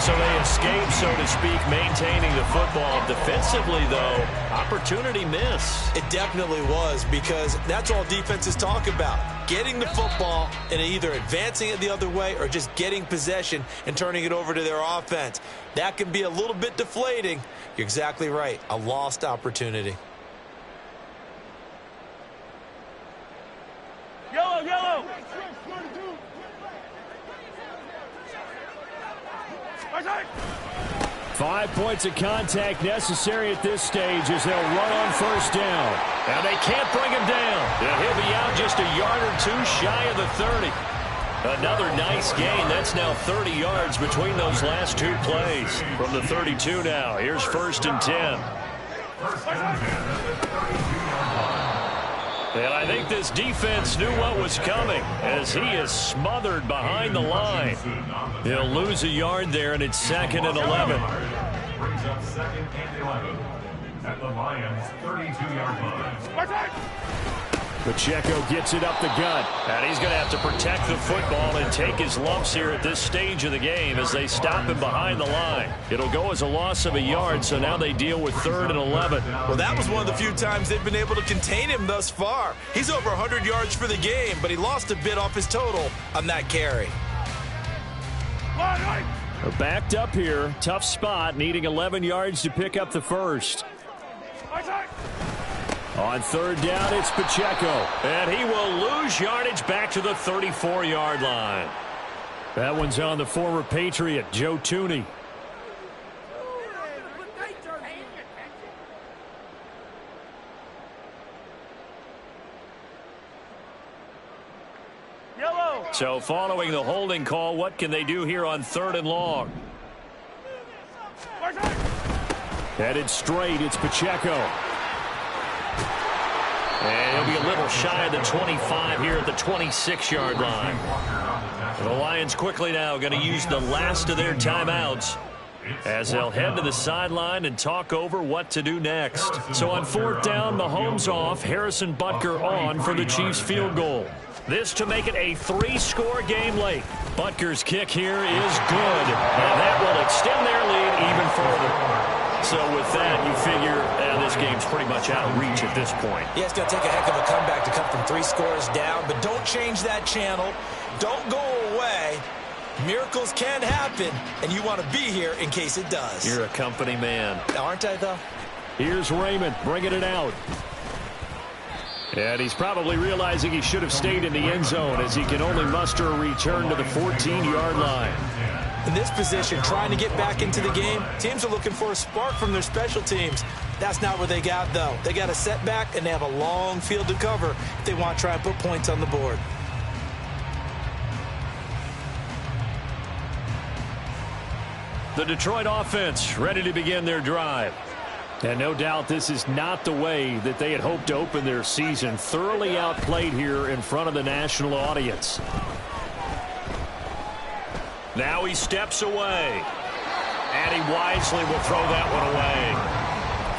So they escape, so to speak, maintaining the football. Defensively, though, opportunity miss. It definitely was, because that's all defenses talk about. Getting the football and either advancing it the other way or just getting possession and turning it over to their offense. That can be a little bit deflating. You're exactly right. A lost opportunity. Yellow, yellow. 5 points of contact necessary at this stage as they'll run on 1st down. Now they can't bring him down. He'll be out just a yard or 2 shy of the 30. Another nice gain. That's now 30 yards between those last 2 plays. From the 32 now. Here's 1st and 10. And I think this defense knew what was coming as he is smothered behind the line. He'll lose a yard there, and it's 2nd and 11. Brings up 2nd and 11 at the Lions' 32-yard line. Pacheco gets it up the gut, and he's going to have to protect the football and take his lumps here at this stage of the game as they stop him behind the line. It'll go as a loss of a yard, so now they deal with 3rd and 11. Well, that was one of the few times they've been able to contain him thus far. He's over 100 yards for the game, but he lost a bit off his total on that carry. They're backed up here. Tough spot, needing 11 yards to pick up the 1st. On 3rd down, it's Pacheco. And he will lose yardage back to the 34-yard line. That one's on the former Patriot, Joe Thuney. Yellow. So following the holding call, what can they do here on 3rd and long? Headed straight, it's Pacheco. And he'll be a little shy of the 25 here at the 26-yard line. The Lions quickly now going to use the last of their timeouts as they'll head to the sideline and talk over what to do next. So on 4th down, Mahomes off, Harrison Butker on for the Chiefs field goal. This to make it a 3-score game late. Butker's kick here is good, and that will extend their lead even further. So with that, you figure this game's pretty much out of reach at this point. Yeah, it's going to take a heck of a comeback to come from 3 scores down, but don't change that channel. Don't go away. Miracles can happen, and you want to be here in case it does. You're a company man. Aren't I, though? Here's Raymond bringing it out. And he's probably realizing he should have stayed in the end zone as he can only muster a return to the 14-yard line. In this position, trying to get back into the game, teams are looking for a spark from their special teams. That's not what they got, though. They got a setback, and they have a long field to cover if they want to try and put points on the board. The Detroit offense ready to begin their drive. And no doubt this is not the way that they had hoped to open their season. Thoroughly outplayed here in front of the national audience. Now he steps away. And he wisely will throw that one away.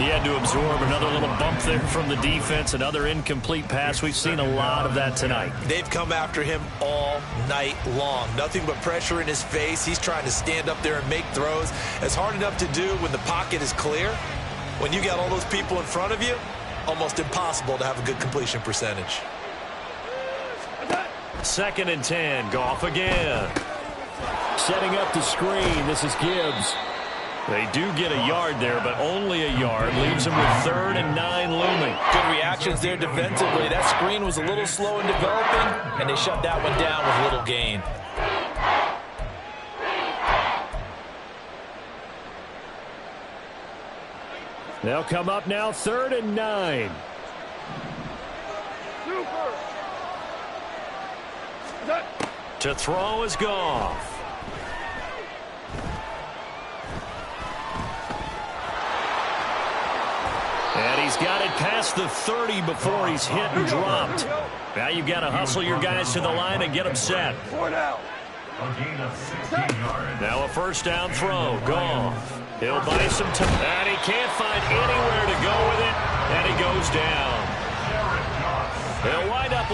He had to absorb another little bump there from the defense. Another incomplete pass. We've seen a lot of that tonight. They've come after him all night long. Nothing but pressure in his face. He's trying to stand up there and make throws. It's hard enough to do when the pocket is clear. When you got all those people in front of you, almost impossible to have a good completion percentage. 2nd and 10. Goff again. Setting up the screen. This is Gibbs. They do get a yard there, but only a yard. Leaves them with 3rd and 9 looming. Good reactions there defensively. That screen was a little slow in developing, and they shut that one down with little gain. They'll come up now, 3rd and 9. To throw is Goff. And he's got it past the 30 before he's hit and dropped. Now you've got to hustle your guys to the line and get them set. Now a 1st down throw. Goff. He'll buy some time. And he can't find anywhere to go with it. And he goes down. They'll wind up